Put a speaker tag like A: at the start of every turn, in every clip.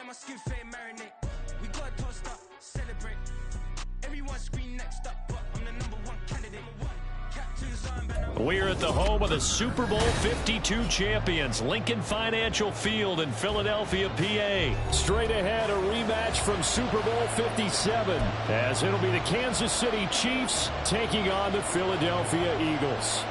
A: let my skin fade marinate. We got toast up, celebrate. Everyone scream next up, but I'm the #1 candidate.
B: We're at the home of the Super Bowl 52 champions, Lincoln Financial Field in Philadelphia, PA. Straight ahead, a rematch from Super Bowl 57, as it'll be the Kansas City Chiefs taking on the Philadelphia Eagles.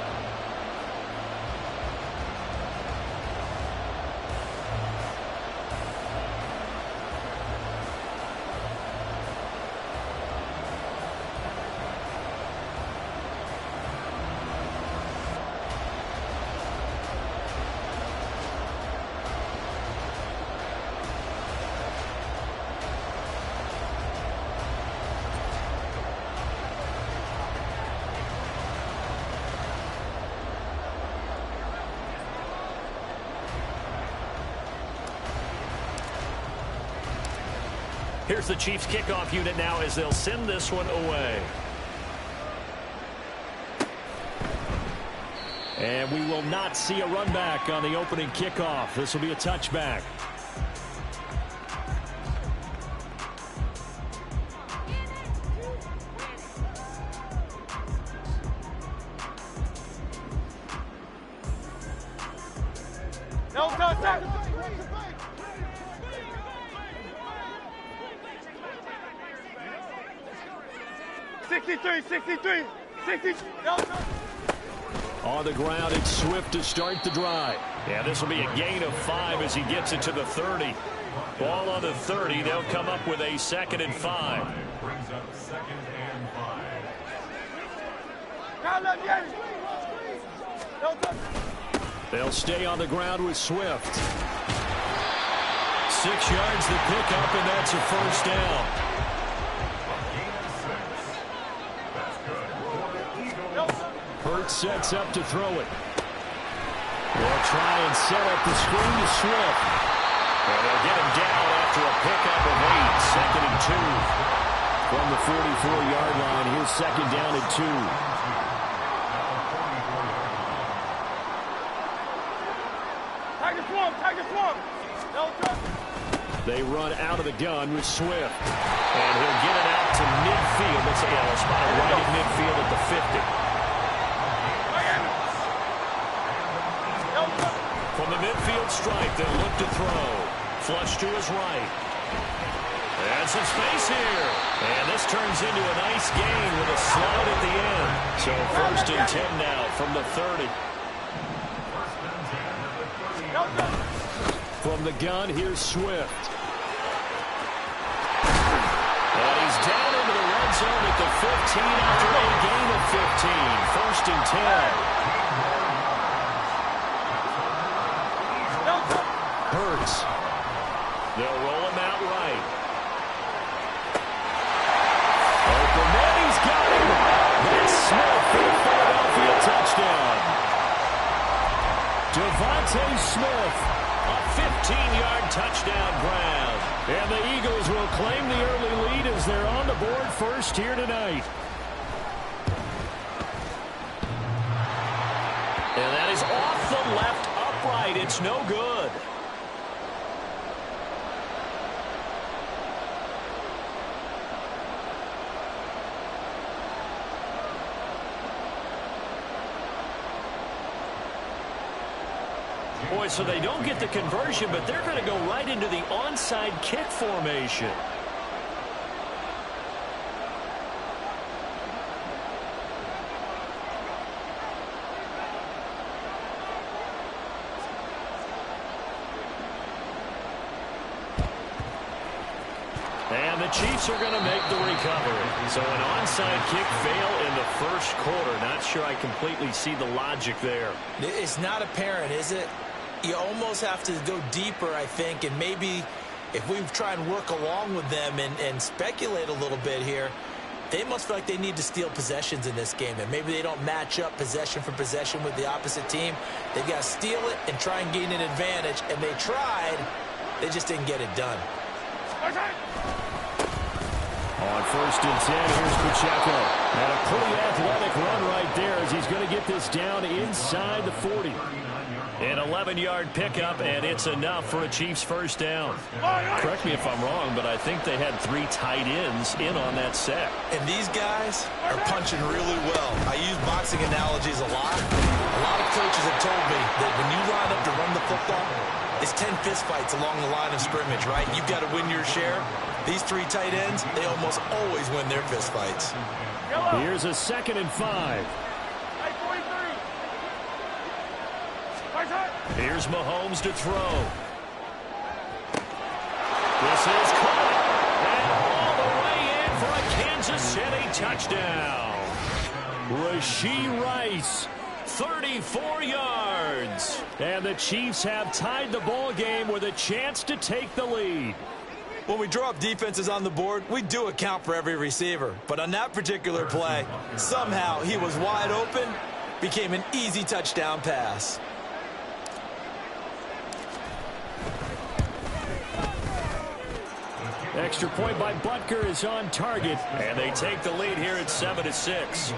B: Here's the Chiefs kickoff unit now as they'll send this one away. And we will not see a run back on the opening kickoff. This will be a touchback.
C: No touchdown. 63.
B: On the ground, it's Swift to start the drive. Yeah, this will be a gain of 5 as he gets it to the 30. Ball on the 30. They'll come up with a 2nd and 5.
D: Brings up 2nd and 5.
B: They'll stay on the ground with Swift. 6 yards the pickup, and that's a first down. Hurts sets up to throw it. They'll try and set up the screen to Swift. And they'll get him down after a pickup of 8. 2nd and 2. From the 44-yard line, here's 2nd down and 2.
C: Tiger swamp.
B: They run out of the gun with Swift. And he'll get it out to midfield. Let's say a spot right at midfield at the 50. From the midfield stripe, they'll look to throw. Flush to his right. And some space here. And this turns into a nice gain with a slide at the end. So 1st and 10 now from the 30. From the gun, here's Swift. And he's down into the red zone at the 15 after a gain of 15. 1st and 10. Hurts. They'll roll him out right. Open man, he's got him. That's Smith for the Philadelphia touchdown. Devontae Smith, a 15-yard touchdown grab. And the Eagles will claim the early lead as they're on the board first here tonight. And that is off the left upright. It's no good. Boy, so they don't get the conversion, but they're going to go right into the onside kick formation. And the Chiefs are going to make the recovery. So an onside kick fail in the first quarter. Not sure I completely see the logic there.
E: It's not apparent, is it? You almost have to go deeper, I think, and maybe if we try and work along with them and speculate a little bit here, they must feel like they need to steal possessions in this game, and maybe they don't match up possession for possession with the opposite team. They've got to steal it and try and gain an advantage, and they tried. They just didn't get it done.
B: On 1st and 10, here's Pacheco. And a pretty athletic run right there as he's going to get this down inside the 40. An 11-yard pickup, and it's enough for a Chiefs first down. Correct me if I'm wrong, but I think they had 3 tight ends in on that set.
E: And these guys are punching really well. I use boxing analogies a lot. A lot of coaches have told me that when you line up to run the football, it's 10 fistfights along the line of scrimmage, right? You've got to win your share. These 3 tight ends, they almost always win their fistfights.
B: Here's a 2nd and 5. Here's Mahomes to throw. This is caught. And all the way in for a Kansas City touchdown. Rashee Rice, 34 yards. And the Chiefs have tied the ball game with a chance to take the lead.
E: When we draw up defenses on the board, we do account for every receiver. But on that particular play, somehow he was wide open, became an easy touchdown pass.
B: Extra point by Butker is on target, and they take the lead here at 7-6.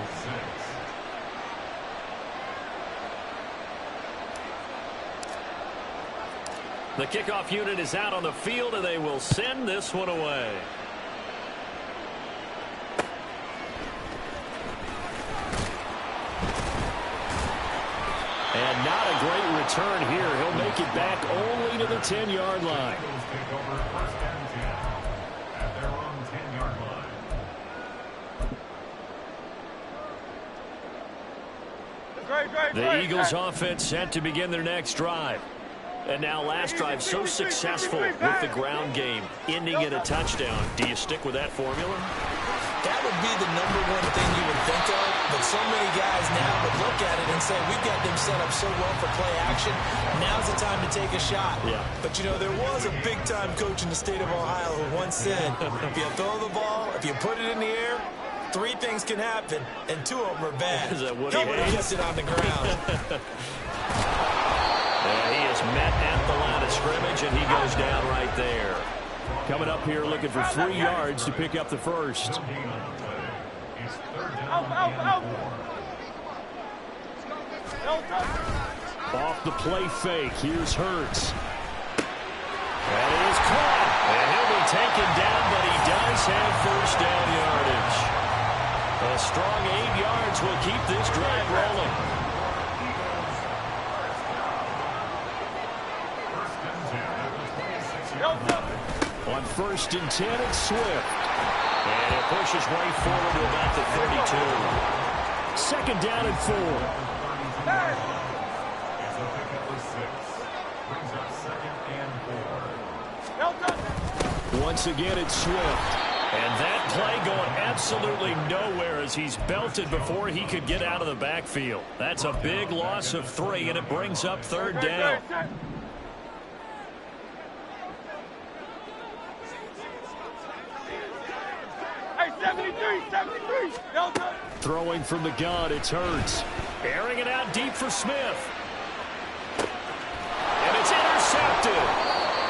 B: The kickoff unit is out on the field, and they will send this one away. And not a great return here. He'll make it back only to the 10-yard line. The Eagles offense set to begin their next drive. And now last drive so successful with the ground game, ending in a touchdown. Do you stick with that formula?
E: That would be the #1 thing you would think of, but so many guys now would look at it and say, we've got them set up so well for play action, now's the time to take a shot.
B: Yeah.
E: But, you know, there was a big-time coach in the state of Ohio who once said, if you throw the ball, if you put it in the air, 3 things can happen, and 2 of them are bad.
B: Is that what
E: Nobody
B: he
E: gets it on the ground.
B: He is met at the line of scrimmage, and he goes down right there. Coming up here looking for 3 yards to pick up the first. Off the play fake, here's Hurts. That is caught, and he'll be taken down, but he does have first down yardage. A strong 8 yards will keep this drive rolling. On 1st and 10, it's Swift. And it pushes way forward to about the 32. 2nd down and 4. Once again, it's Swift. And that play going absolutely nowhere as he's belted before he could get out of the backfield. That's a big loss of 3, and it brings up 3rd down.
C: Hey, 73.
B: Throwing from the gun, it's Hurts. Airing it out deep for Smith. And it's intercepted.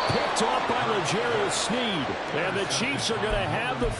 B: Picked off by L'Jarius Sneed. And the Chiefs are going to have the...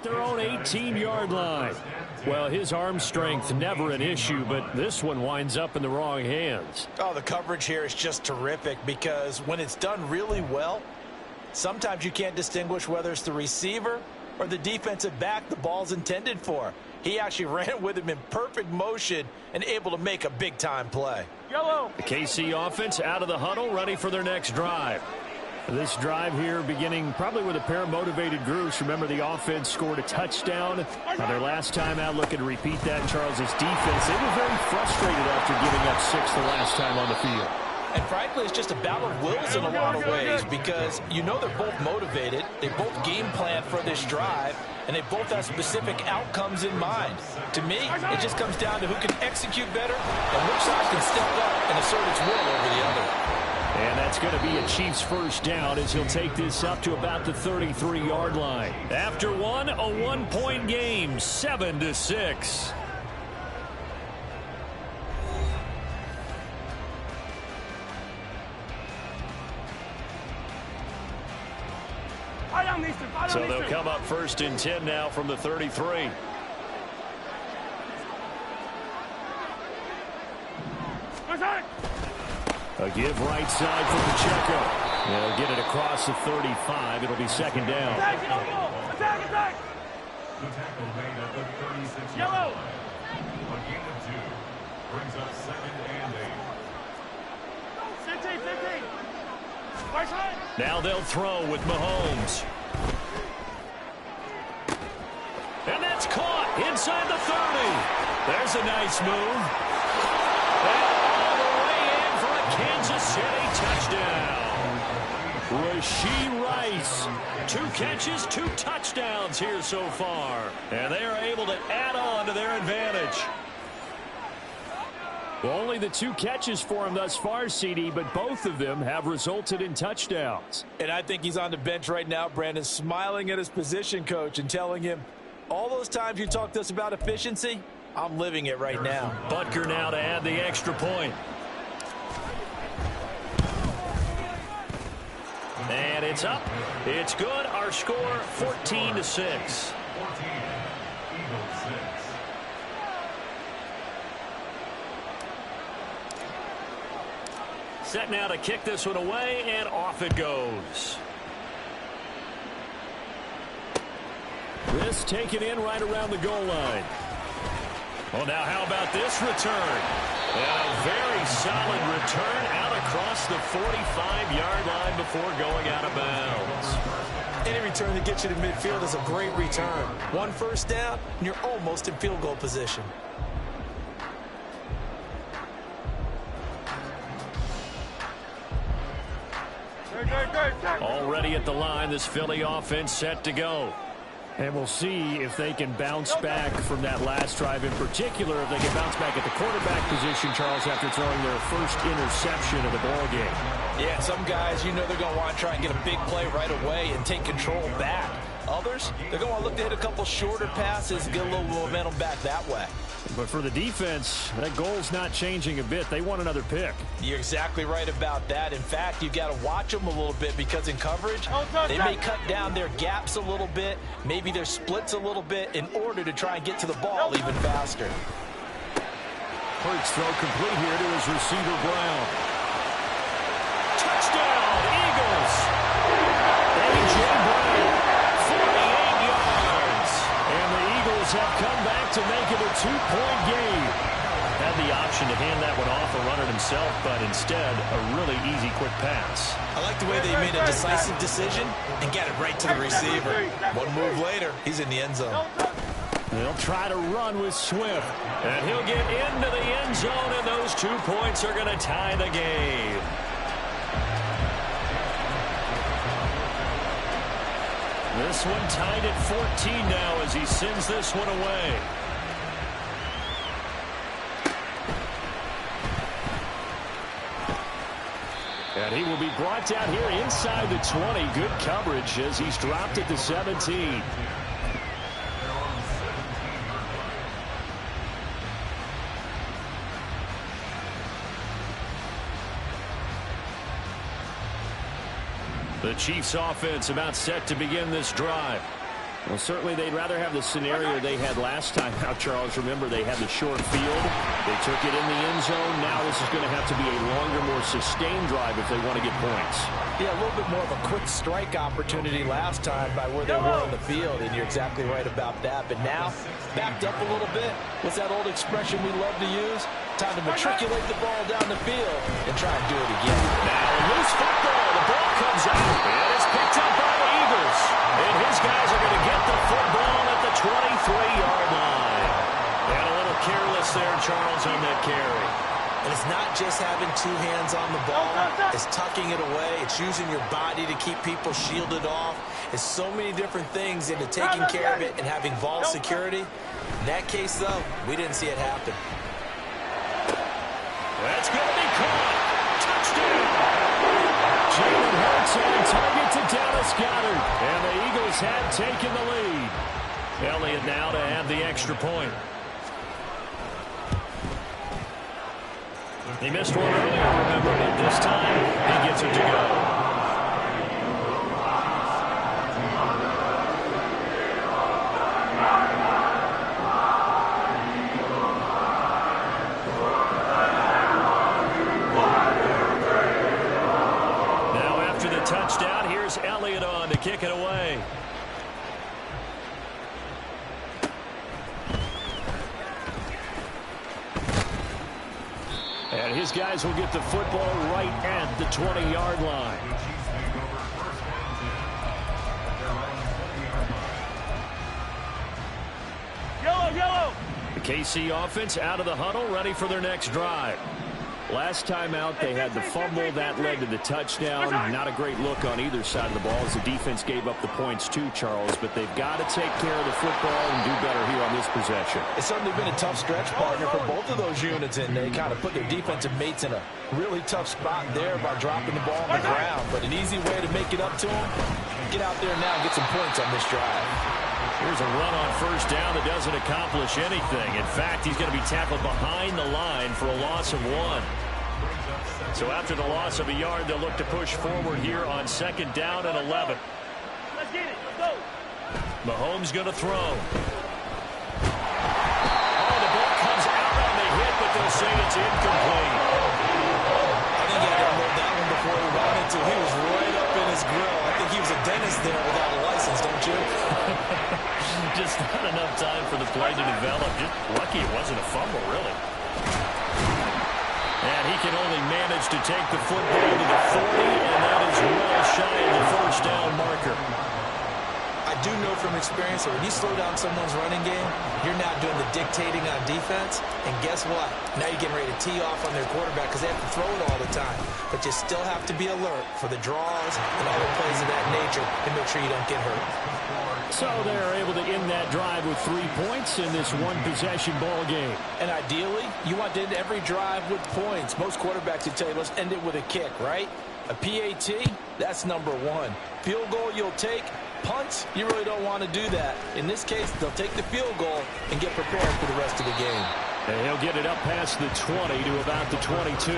B: at their own 18-yard line. Well, his arm strength never an issue, but this one winds up in the wrong hands.
E: Oh, the coverage here is just terrific because when it's done really well, sometimes you can't distinguish whether it's the receiver or the defensive back the ball's intended for. He actually ran with him in perfect motion and able to make a big-time play.
C: Yellow.
B: The KC offense out of the huddle, ready for their next drive. This drive here beginning probably with a pair of motivated groups. Remember, the offense scored a touchdown. Their last time out, looking to repeat that in Charles' defense. They were very frustrated after giving up 6 the last time on the field.
E: And frankly, it's just a battle of wills in a lot of ways because you know they're both motivated. They both game plan for this drive, and they both have specific outcomes in mind. To me, it just comes down to who can execute better and which side can step up and assert its will over the other.
B: And that's going to be a Chiefs first down as he'll take this up to about the 33-yard line. After one, a 1-point game, 7-6. So they'll come up first and 10 now from the 33. A give right side for Pacheco. They'll get it across the 35. It'll be second down.
C: Attack, attack.
D: The tackle made at the 36
C: Yellow.
D: A gain of 2 brings up 2nd and 8.
C: 15. Right side.
B: Now they'll throw with Mahomes. And that's caught inside the 30. There's a nice move. And all the way in for a Kansas City touchdown. Rashee Rice. 2 catches, 2 touchdowns here so far. And they are able to add on to their advantage. Well, only the 2 catches for him thus far, CD, but both of them have resulted in touchdowns.
E: And I think he's on the bench right now, Brandon, smiling at his position coach and telling him, all those times you talked to us about efficiency, I'm living it right now.
B: Butker now to add the extra point. And it's up. It's good. Our score, 14-6.
D: 14, Eagles 6.
B: Set now to kick this one away, and off it goes. This taken in right around the goal line. Well, now how about this return? And a very solid return out across the 45-yard line before going out of bounds.
E: Any return that gets you to midfield is a great return. 1 first down, and you're almost in field goal position.
B: Already at the line, this Philly offense set to go. And we'll see if they can bounce back from that last drive in particular, if they can bounce back at the quarterback position, Charles, after throwing their first interception of the ball game.
E: Yeah, some guys, you know they're going to want to try and get a big play right away and take control back. Others, they're going to want to look to hit a couple shorter passes, get a little momentum back that way.
B: But for the defense, that goal's not changing a bit. They want another pick.
E: You're exactly right about that. In fact, you've got to watch them a little bit because in coverage, they may cut down their gaps a little bit, maybe their splits a little bit in order to try and get to the ball even faster.
B: Hurts throw complete here to his receiver, Brown. Touchdown, Eagles! A.J. Brown, 48 yards. And the Eagles have come back to make it a 2-point game. Had the option to hand that one off or run it himself, but instead, a really easy, quick pass.
E: I like the way they made a decisive decision and got it right to the receiver. One move later, he's in the end zone.
B: They'll try to run with Swift, and he'll get into the end zone, and those 2 points are going to tie the game. This one tied at 14 now as he sends this one away. And he will be brought down here inside the 20. Good coverage as he's dropped at the 17. The Chiefs offense about set to begin this drive. Well, certainly they'd rather have the scenario they had last time out, Charles. Remember, they had the short field. They took it in the end zone. Now this is going to have to be a longer, more sustained drive if they want to get points.
E: Yeah, a little bit more of a quick strike opportunity last time by where they were on the field, and you're exactly right about that. But now, backed up a little bit. What's that old expression we love to use? Time to matriculate the ball down the field and try and do it again.
B: Now, loose football. The ball comes out. It is picked up by the Eagles. And his guys are going to get the football at the 23-yard line. And a little careless there, Charles, on that carry.
E: And it's not just having two hands on the ball. It's tucking it away. It's using your body to keep people shielded off. It's so many different things into taking care of it and having ball security. In that case, though, we didn't see it happen.
B: That's going to be caught. Touchdown. Jalen Hurts on target to Dallas Goedert. And the Eagles have taken the lead. Elliott now to have the extra point. He missed one earlier, remember, but this time he gets it to go. Touchdown. Here's Elliott on to kick it away. And his guys will get the football right at the 20-yard line.
C: Yellow.
B: The KC offense out of the huddle, ready for their next drive. Last time out, they had the fumble. That led to the touchdown. Not a great look on either side of the ball as the defense gave up the points too, Charles. But they've got to take care of the football and do better here on this possession.
E: It's certainly been a tough stretch, partner, for both of those units, and they kind of put their defensive mates in a really tough spot there by dropping the ball on the ground. But an easy way to make it up to them, get out there now and get some points on this drive.
B: Here's a run on first down that doesn't accomplish anything. In fact, he's going to be tackled behind the line for a loss of 1. So after the loss of a yard, they'll look to push forward here on second down and 11.
C: Let's get it. Let's go.
B: Mahomes going to throw. Oh, the ball comes out on the hit, but they'll say it's incomplete.
E: I think he had to unload that one before he wanted to. He was right up in his grill. I think he was a dentist there without a license, don't you?
B: Just not enough time for the play to develop. Just lucky it wasn't a fumble, really. And he can only manage to take the football to the 40, and that is well shy of the first down marker.
E: I do know from experience that when you slow down someone's running game, you're now doing the dictating on defense. And guess what? Now you're getting ready to tee off on their quarterback because they have to throw it all the time. But you still have to be alert for the draws and other plays of that nature and make sure you don't get hurt.
B: So they're able to end that drive with 3 points in this one-possession ball game.
E: And ideally, you want to end every drive with points. Most quarterbacks would tell you, let's end it with a kick, right? A PAT, that's number 1. Field goal you'll take. Punts, you really don't want to do that. In this case, they'll take the field goal and get prepared for the rest of the game.
B: And he'll get it up past the 20 to about the 22.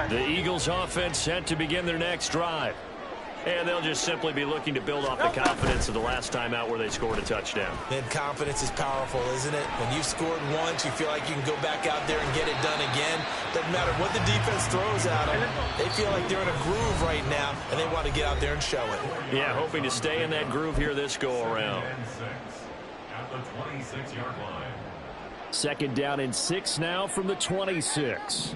B: The Eagles offense set to begin their next drive. And they'll just simply be looking to build off the confidence of the last time out where they scored a touchdown.
E: And confidence is powerful, isn't it? When you've scored once, you feel like you can go back out there and get it done again. Doesn't matter what the defense throws at them. They feel like they're in a groove right now, and they want to get out there and show it.
B: Yeah, hoping to stay in that groove here this go-around.
D: At the 26-yard line.
B: Second down and 6 now from the 26.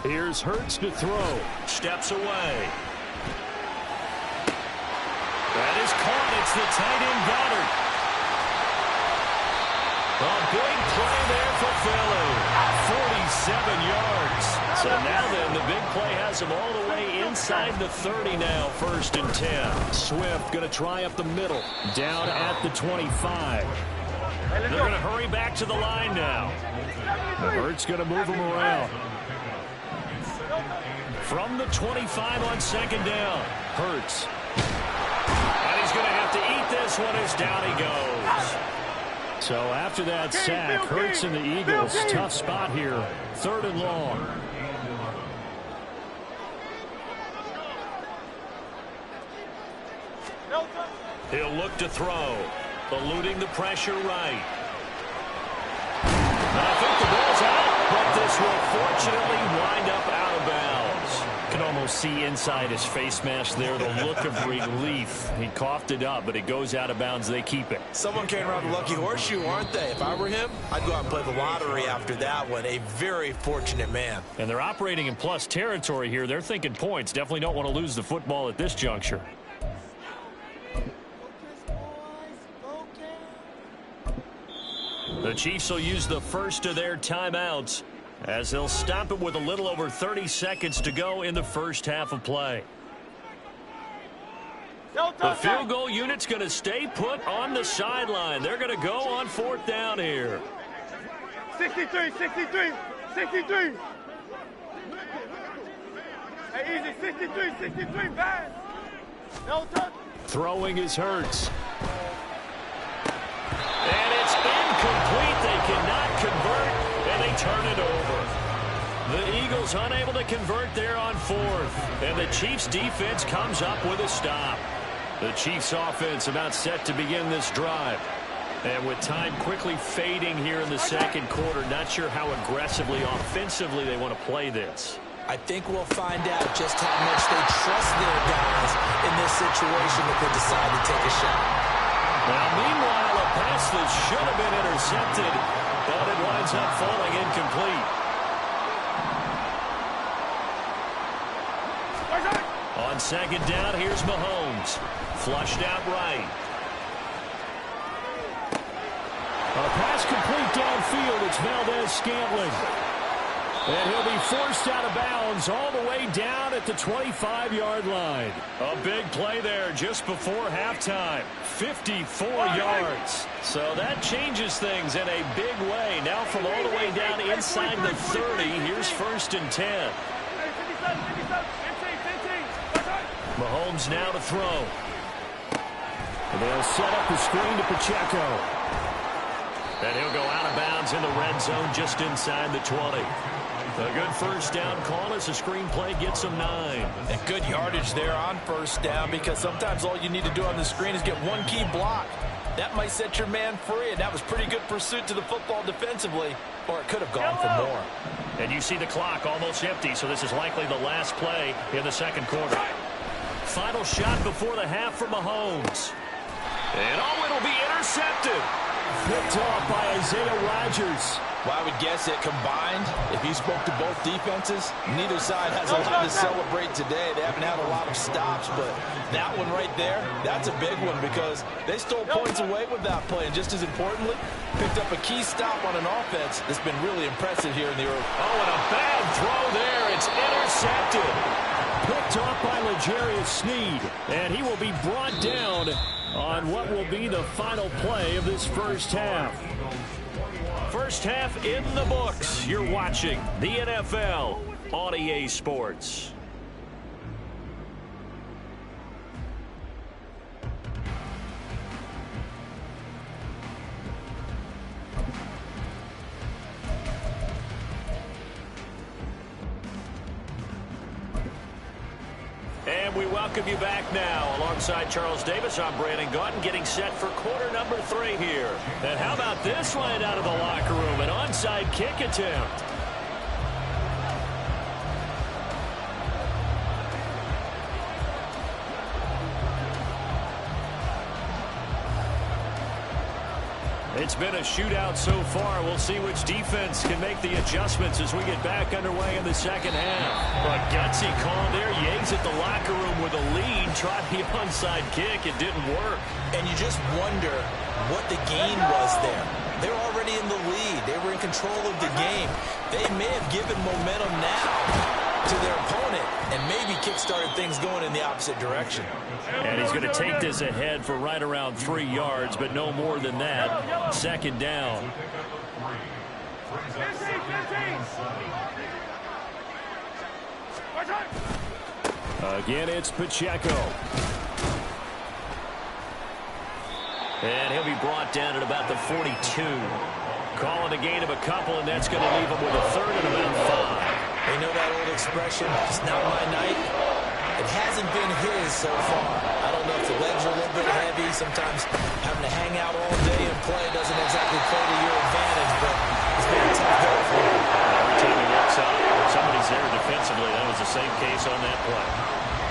B: Here's Hurts to throw. Steps away. That is caught. It's the tight end Goddard. A big play there for Philly. 47 yards. So now then, the big play has him all the way inside the 30 now. First and 10. Swift going to try up the middle. Down at the 25. They're going to hurry back to the line now. Hurts going to move him around. From the 25 on second down. Hurts. And he's going to have to eat this one is down he goes. So after that sack, Hurts and the Eagles, tough spot here. 3rd and long. He'll look to throw, eluding the pressure right. And I think the ball's out, but this will fortunately wind up out of bounds. Can almost see inside his face mask there the look of relief. He coughed it up, but it goes out of bounds. They keep it.
E: Someone came around the lucky horseshoe, aren't they? If I were him, I'd go out and play the lottery after that one. A very fortunate man.
B: And they're operating in plus territory here. They're thinking points. Definitely don't want to lose the football at this juncture. The Chiefs will use the first of their timeouts as they'll stop it with a little over 30 seconds to go in the first half of play. The field goal unit's going to stay put on the sideline. They're going to go on 4th down here.
C: 63, 63, 63. Hey, easy, 63, 63, pass. No touch.
B: Throwing is Hurts. And it's incomplete. They cannot convert, and they turn it over. The Eagles unable to convert there on 4th. And the Chiefs defense comes up with a stop. The Chiefs offense about set to begin this drive. And with time quickly fading here in the second quarter, not sure how aggressively, offensively they want to play this.
E: I think we'll find out just how much they trust their guys in this situation if they decide to take a shot.
B: Now, meanwhile, a pass that should have been intercepted, but it winds up falling incomplete. On 2nd down, here's Mahomes. Flushed out right. A pass complete downfield. It's Valdez-Scantling. And he'll be forced out of bounds all the way down at the 25-yard line. A big play there just before halftime. 54 yards. So that changes things in a big way. Now from all the way down inside the 30, here's 1st and 10. Mahomes now to throw. And they'll set up the screen to Pacheco. And he'll go out of bounds in the red zone just inside the 20. A good first down call as the screenplay gets him 9.
E: And good yardage there on 1st down, because sometimes all you need to do on the screen is get one key block. That might set your man free, and that was pretty good pursuit to the football defensively, or it could have gone for more.
B: And you see the clock almost empty, so this is likely the last play in the second quarter. Final shot before the half for Mahomes. And it'll be intercepted. Picked off by Isaiah Rodgers.
E: Well, I would guess that combined, if you spoke to both defenses, neither side has a lot to celebrate today. They haven't had a lot of stops, but that one right there, that's a big one because they stole points away with that play. And just as importantly, picked up a key stop on an offense that's been really impressive here in the early.
B: Oh, and a bad throw there. It's intercepted. Picked off by L'Jarius Sneed. And he will be brought down on what will be the final play of this first half. First half in the books. You're watching the NFL on EA Sports. And we welcome you back now. Alongside Charles Davis, I'm Brandon Gaudin, getting set for quarter number 3 here. And how about this one out of the locker room? An onside kick attempt. It's been a shootout so far. We'll see which defense can make the adjustments as we get back underway in the second half. But gutsy call there. Yates at the locker room with a lead. Tried the onside kick. It didn't work.
E: And you just wonder what the gain was there. They're already in the lead. They were in control of the game. They may have given momentum now to their opponent and maybe kick-started things going in the opposite direction.
B: And he's going to take this ahead for right around 3 yards, but no more than that. Second down. Again, it's Pacheco. And he'll be brought down at about the 42. Calling a gain of a couple, and that's going to leave him with a third and about 5.
E: You know that old expression, it's not my night? It hasn't been his so far. I don't know if the legs are a little bit heavy. Sometimes having to hang out all day and play doesn't exactly play to your advantage, but it's been a tough go for him.
B: Every time he looks up, somebody's there defensively. That was the same case on that play.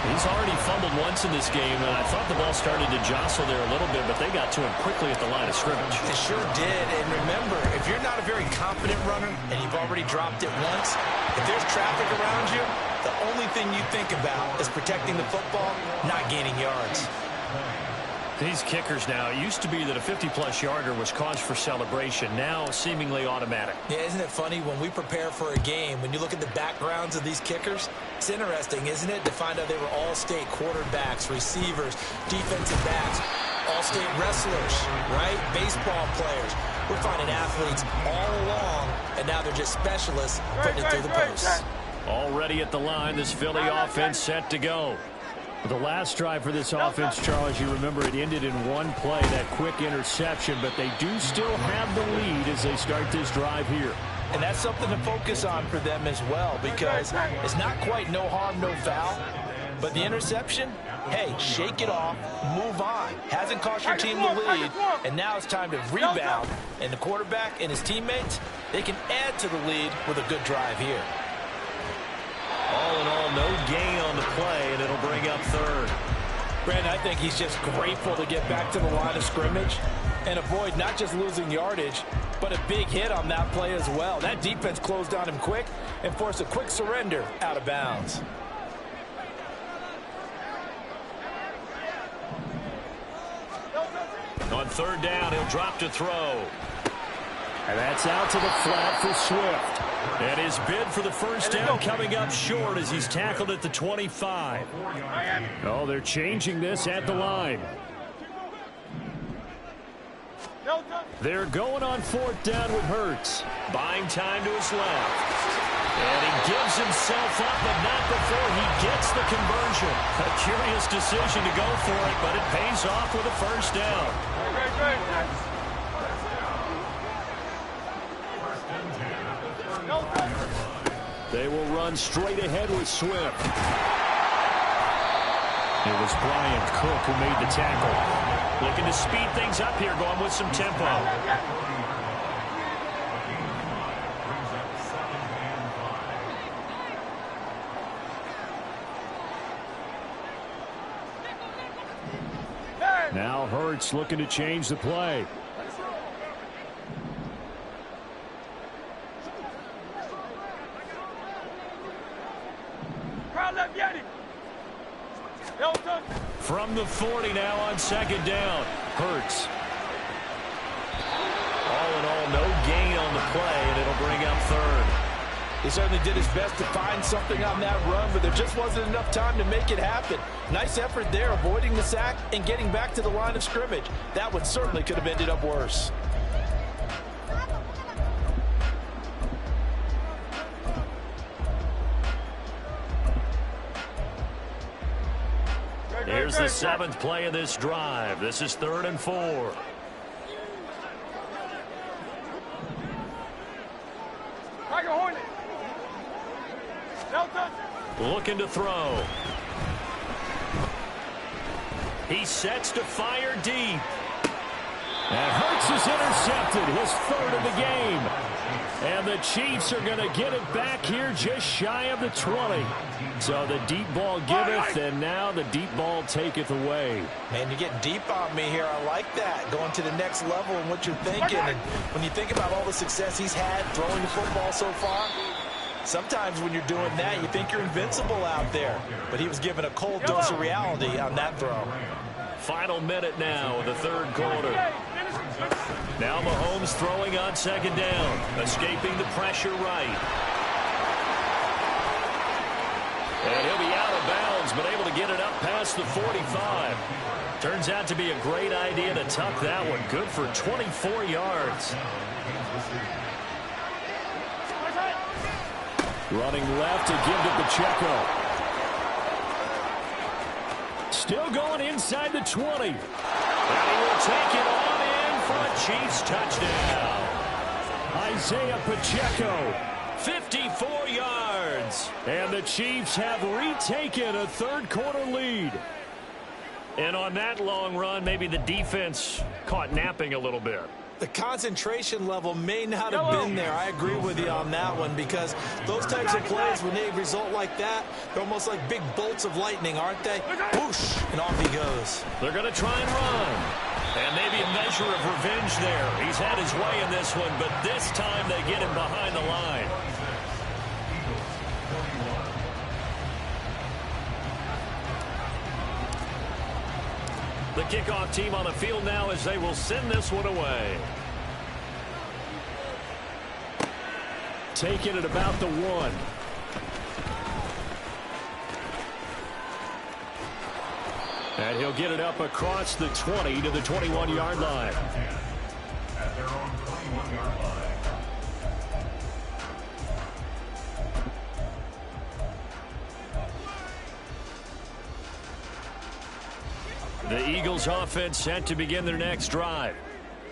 B: He's already fumbled once in this game, and I thought the ball started to jostle there a little bit, but they got to him quickly at the line of scrimmage.
E: It sure did, and remember, if you're not a very confident runner and you've already dropped it once, if there's traffic around you, the only thing you think about is protecting the football, not gaining yards.
B: These kickers now, it used to be that a 50-plus yarder was cause for celebration. Now, seemingly automatic.
E: Yeah, isn't it funny when we prepare for a game, when you look at the backgrounds of these kickers, it's interesting, isn't it, to find out they were all-state quarterbacks, receivers, defensive backs, all-state wrestlers, right? Baseball players. We're finding athletes all along, and now they're just specialists putting it through the posts.
B: Already at the line, this Philly offense set to go. The last drive for this offense, Charles, you remember it ended in one play, that quick interception, but they do still have the lead as they start this drive here.
E: And that's something to focus on for them as well, because it's not quite no harm, no foul, but the interception, hey, shake it off, move on. Hasn't cost your team the lead, and now it's time to rebound. And the quarterback and his teammates, they can add to the lead with a good drive here.
B: All in all, no gain on the play, and it'll bring up third.
E: Brandon, I think he's just grateful to get back to the line of scrimmage and avoid not just losing yardage, but a big hit on that play as well. That defense closed on him quick and forced a quick surrender out of bounds.
B: On third down, he'll drop to throw. And that's out to the flat for Swift. And his bid for the first down coming up short as he's tackled at the 25. Oh, they're changing this at the line. They're going on fourth down with Hurts. Buying time to his left. And he gives himself up, but not before he gets the conversion. A curious decision to go for it, but it pays off with a first down. They will run straight ahead with Swift. It was Brian Cook who made the tackle. Looking to speed things up here, going with some tempo. Now Hurts looking to change the play. From the 40 now on second down. Hurts. All in all, no gain on the play, and it'll bring up third.
E: He certainly did his best to find something on that run, but there just wasn't enough time to make it happen. Nice effort there, avoiding the sack and getting back to the line of scrimmage. That one certainly could have ended up worse.
B: Here's the seventh play of this drive. This is 3rd and 4. Looking to throw. He sets to fire deep. And Hurts is intercepted, his 3rd of the game. And the Chiefs are going to get it back here just shy of the 20. So the deep ball giveth, and now the deep ball taketh away.
E: Man, you're getting deep on me here. I like that. Going to the next level and what you're thinking. And when you think about all the success he's had throwing the football so far, sometimes when you're doing that, you think you're invincible out there. But he was given a cold dose of reality on that throw.
B: Final minute now of the 3rd quarter. Now Mahomes throwing on second down, escaping the pressure right. And he'll be out of bounds, but able to get it up past the 45. Turns out to be a great idea to tuck that one. Good for 24 yards. Running left to give to Pacheco. Still going inside the 20. And he will take it on in for a Chiefs touchdown. Isaiah Pacheco, 54 yards. And the Chiefs have retaken a third-quarter lead. And on that long run, maybe the defense caught napping a little bit.
E: The concentration level may not have been there. I agree with you on that one, because those types of plays, when they result like that, they're almost like big bolts of lightning, aren't they? Whoosh, and off he goes.
B: They're going to try and run. And maybe a measure of revenge there. He's had his way in this one, but this time they get him behind the line. The kickoff team on the field now as they will send this one away. Taking it about the 1. And he'll get it up across the 20 to the 21-yard line.
D: At their own 21-yard line.
B: The Eagles offense set to begin their next drive.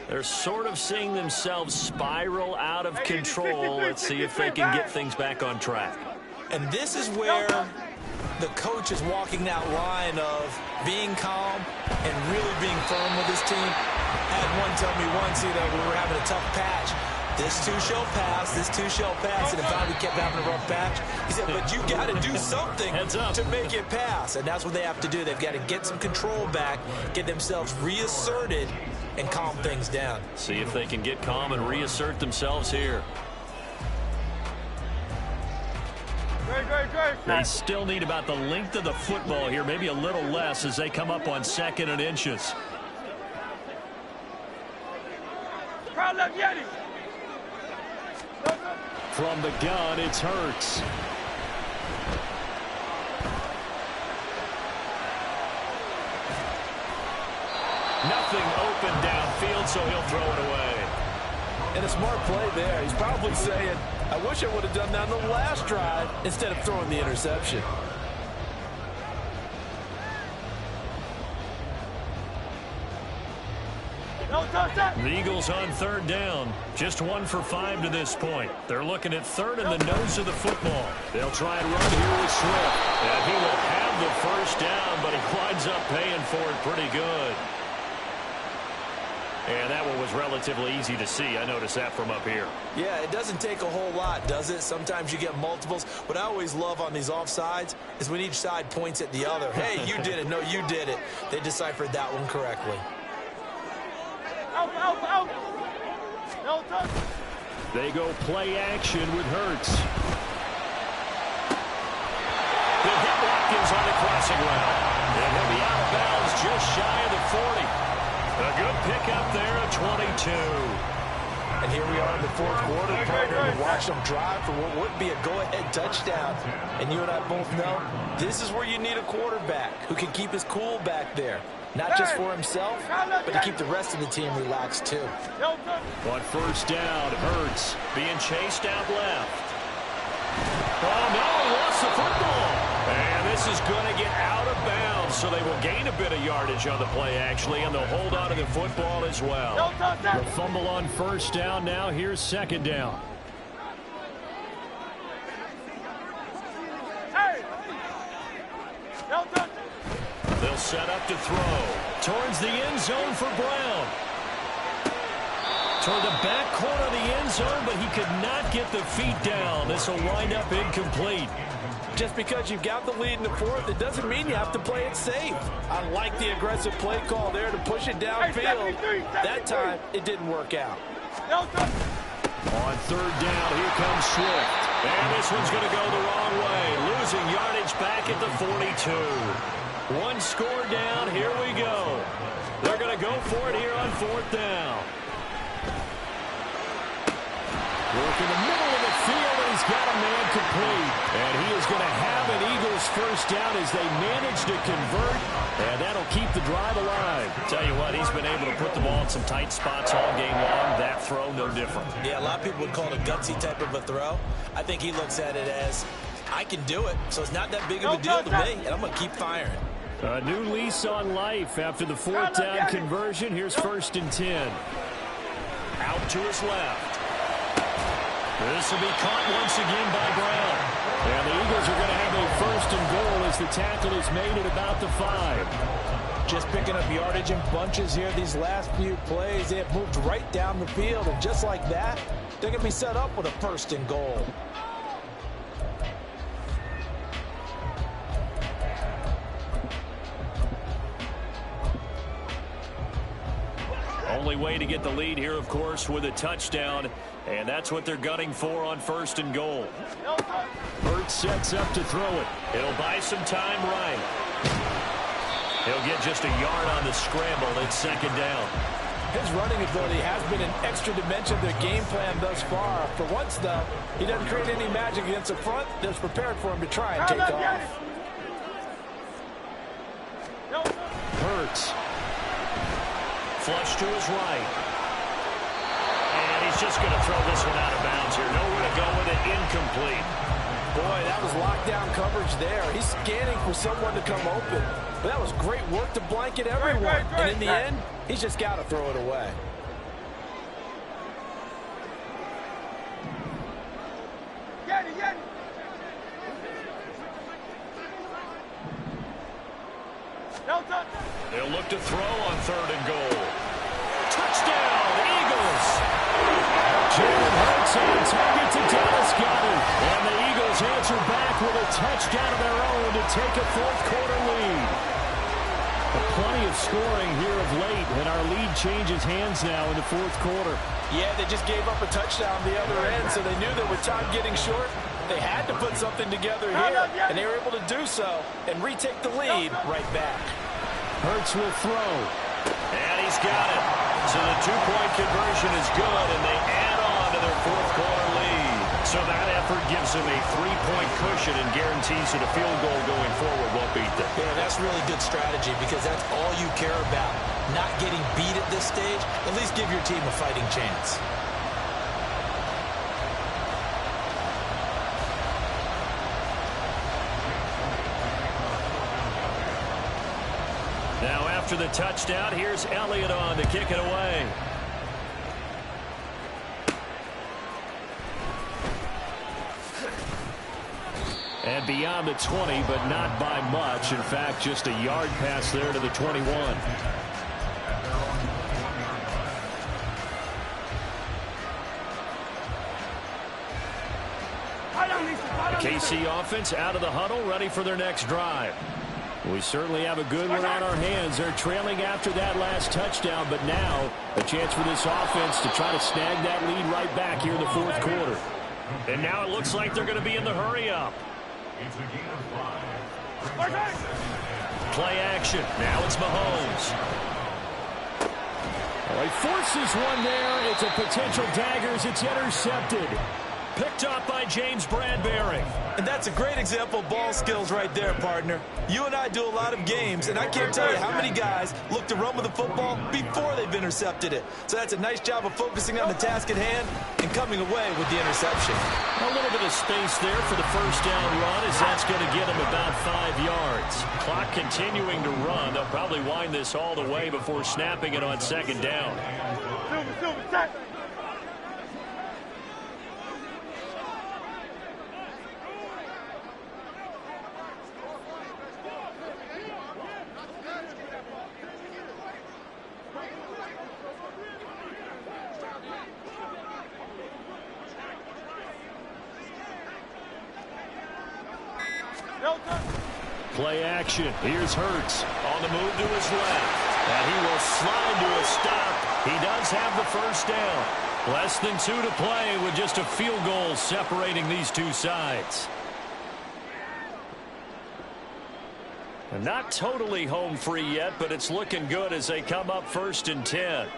B: They're sort of seeing themselves spiral out of control. Let's see if they can get things back on track.
E: And this is where the coach is walking that line of being calm and really being firm with his team. I had one tell me once, we were having a tough patch. This too shall pass, this too shall pass. And if we kept having a rough patch, he said, but you got to do something to make it pass. And that's what they have to do. They've got to get some control back, get themselves reasserted, and calm things down.
B: See if they can get calm and reassert themselves here. They still need about the length of the football here, maybe a little less as they come up on 2nd and inches.
C: Crowd left Yeti.
B: From the gun, it's Hurts. Nothing open downfield, so he'll throw it away.
F: And a smart play there. He's probably saying, I wish I would have done that on the last drive instead of throwing the interception.
B: The Eagles on 3rd down. Just 1 for 5 to this point. They're looking at 3rd and the nose of the football. They'll try and run here with Swift. And he will have the first down, but he winds up paying for it pretty good. And that one was relatively easy to see. I noticed that from up here.
E: Yeah, it doesn't take a whole lot, does it? Sometimes you get multiples. What I always love on these offsides is when each side points at the other. Hey, you did it. No, you did it. They deciphered that one correctly.
C: Out. No touch.
B: They go play action with Hurts. He'll hit Watkins on the crossing route. And he'll be out of bounds just shy of the 40. A good pickup there at 22.
E: And here we are in the 4th quarter, partner, to watch them drive for what would be a go-ahead touchdown. And you and I both know this is where you need a quarterback who can keep his cool back there. Not just for himself, but to keep the rest of the team relaxed, too.
B: On 1st down, Hurts being chased out left. Oh, no, lost the football. And this is going to get out of bounds, so they will gain a bit of yardage on the play, actually, and they'll hold on to the football as well. The fumble on 1st down. Now here's 2nd down. They'll set up to throw towards the end zone for Brown. Toward the back corner of the end zone, but he could not get the feet down. This will wind up incomplete.
F: Just because you've got the lead in the 4th, it doesn't mean you have to play it safe. I like the aggressive play call there to push it downfield. That time, it didn't work out.
B: On 3rd down, here comes Swift. And this one's going to go the wrong way. Losing yardage back at the 42. 1 score down. Here we go. They're going to go for it here on 4th down. Work in the middle of the field, and he's got a man complete. And he is going to have an Eagles first down as they manage to convert. And that'll keep the drive alive. Tell you what, he's been able to put the ball in some tight spots all game long. That throw, no different.
E: Yeah, a lot of people would call it a gutsy type of a throw. I think he looks at it as, I can do it, so it's not that big of a deal to me, and I'm going to keep firing.
B: A new lease on life after the fourth down conversion. Here's 1st and 10. Out to his left. This will be caught once again by Brown. And the Eagles are going to have a 1st and goal as the tackle is made at about the 5.
E: Just picking up yardage in bunches here these last few plays. They have moved right down the field, and just like that, they're going to be set up with a 1st and goal.
B: Only way to get the lead here, of course, with a touchdown. And that's what they're gunning for on 1st and goal. Hurts sets up to throw it. He'll buy some time right. He'll get just a yard on the scramble. It's 2nd down.
E: His running ability has been an extra dimension of their game plan thus far. For once, though, he doesn't create any magic against the front that's prepared for him to try and take off.
B: Hurts. Flush to his right. And he's just going to throw this one out of bounds here. Nowhere to go with it. Incomplete.
E: Boy, that was lockdown coverage there. He's scanning for someone to come open. But that was great work to blanket everyone. And in the end, he's just got to throw it away.
B: They'll look to throw on 3rd and goal. Touchdown, Eagles! Jalen Hurts on target to Dallas Goedert. And the Eagles answer back with a touchdown of their own to take a 4th quarter lead. Plenty of scoring here of late, and our lead changes hands now in the 4th quarter.
E: Yeah, they just gave up a touchdown the other end, so they knew that with time getting short, they had to put something together here, and they were able to do so and retake the lead right back.
B: Hurts will throw. And he's got it. So the 2-point conversion is good, and they add on to their 4th quarter lead. So that effort gives them a 3-point cushion and guarantees that a field goal going forward won't beat them.
E: Yeah, that's really good strategy because that's all you care about. Not getting beat at this stage, at least give your team a fighting chance.
B: Now after the touchdown, here's Elliott on to kick it away. And beyond the 20, but not by much. In fact, just a yard pass there to the 21. The KC offense out of the huddle, ready for their next drive. We certainly have a good one on our hands. They're trailing after that last touchdown, but now a chance for this offense to try to snag that lead right back here in the 4th quarter. And now it looks like they're going to be in the hurry-up.
D: It's a game of 5.
B: Play action. Now it's Mahomes. Well, he forces one there. It's a potential dagger as it's intercepted. Picked up by James Bradbury.
E: And that's a great example of ball skills right there, partner. You and I do a lot of games, and I can't tell you how many guys look to run with the football before they've intercepted it. So that's a nice job of focusing on the task at hand and coming away with the interception.
B: A little bit of space there for the 1st down run as that's going to get him about 5 yards. Clock continuing to run. They'll probably wind this all the way before snapping it on 2nd down. Play action. Here's Hurts on the move to his left. And he will slide to a stop. He does have the 1st down. Less than 2 to play with just a field goal separating these two sides. And not totally home free yet, but it's looking good as they come up 1st and 10.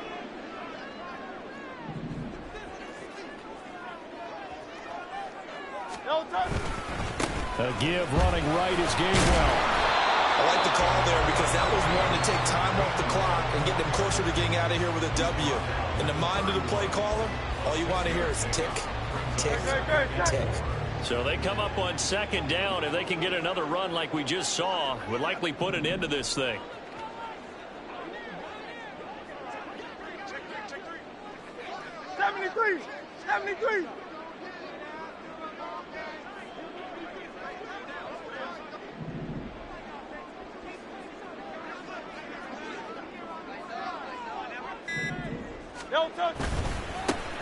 B: A give running right is Gainwell.
E: I like the call there because that was one to take time off the clock and get them closer to getting out of here with a W. In the mind of the play caller, all you want to hear is tick, tick, tick.
B: So they come up on second down. If they can get another run like we just saw, would likely put an end to this thing.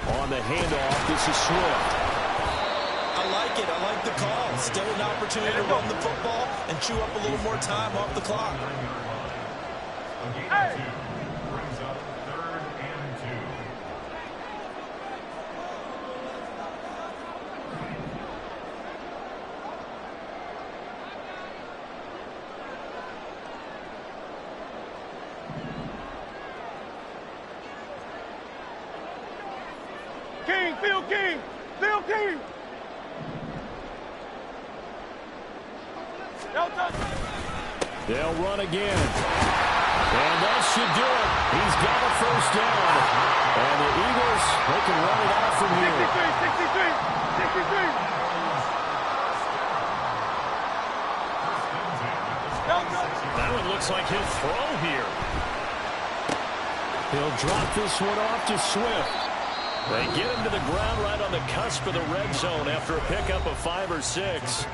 B: On the handoff, this is Swift.
E: I like it. I like the call. Still an opportunity to run the football and chew up a little more time off the clock.
D: Hey. Brings up 3rd and 2.
C: Phil King! Phil King!
B: They'll run again. And that should do it. He's got a first down. And the Eagles, they can run it out from here.
C: 63.
B: That one looks like he'll throw here. He'll drop this one off to Swift. They get him to the ground right on the cusp of the red zone after a pickup of 5 or 6.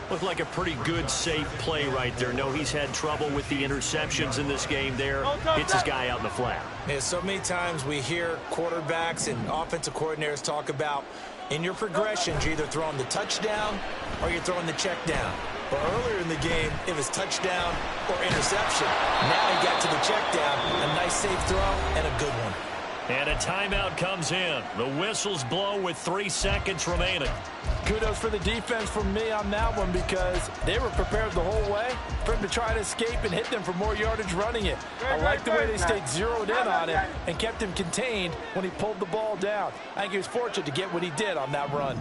B: Looked like a pretty good, safe play right there. No, he's had trouble with the interceptions in this game there. Hits his guy out in the flat.
E: Yeah, so many times we hear quarterbacks and offensive coordinators talk about in your progressions, you're either throwing the touchdown or you're throwing the check down. But earlier in the game, it was touchdown or interception. Now he got to the check down, a nice safe throw, and a good one.
B: And a timeout comes in. The whistles blow with 3 seconds remaining.
F: Kudos for the defense from me on that one because they were prepared the whole way for him to try to escape and hit them for more yardage running it. I like the way they stayed zeroed in on him and kept him contained when he pulled the ball down. I think he was fortunate to get what he did on that run.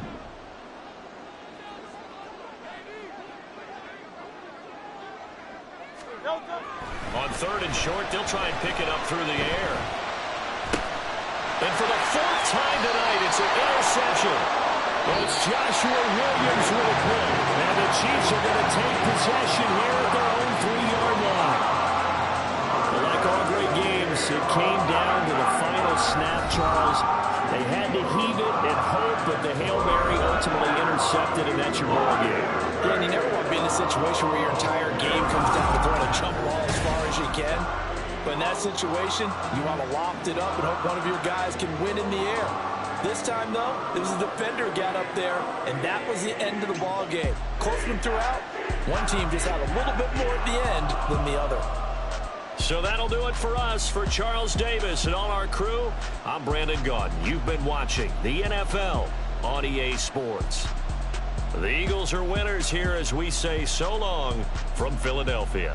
B: On 3rd and short, they'll try and pick it up through the air. And for the 4th time tonight, it's an interception. Well, it's Joshua Williams with a pick. And the Chiefs are going to take possession here at their own 3-yard line. Well, like all great games, it came down to the final snap, Charles. They had to heave it and hope, but the Hail Mary ultimately intercepted, and that's your ball game.
E: Yeah, and you never want to be in a situation where your entire game comes down to throwing a jump ball as far as you can. But in that situation, you want to loft it up and hope one of your guys can win in the air. This time, though, it was the defender got up there, and that was the end of the ball game. Close one throughout. One team just had a little bit more at the end than the other.
B: So that'll do it for us. For Charles Davis and all our crew, I'm Brandon Gaudin. You've been watching the NFL on EA Sports. The Eagles are winners here as we say so long from Philadelphia.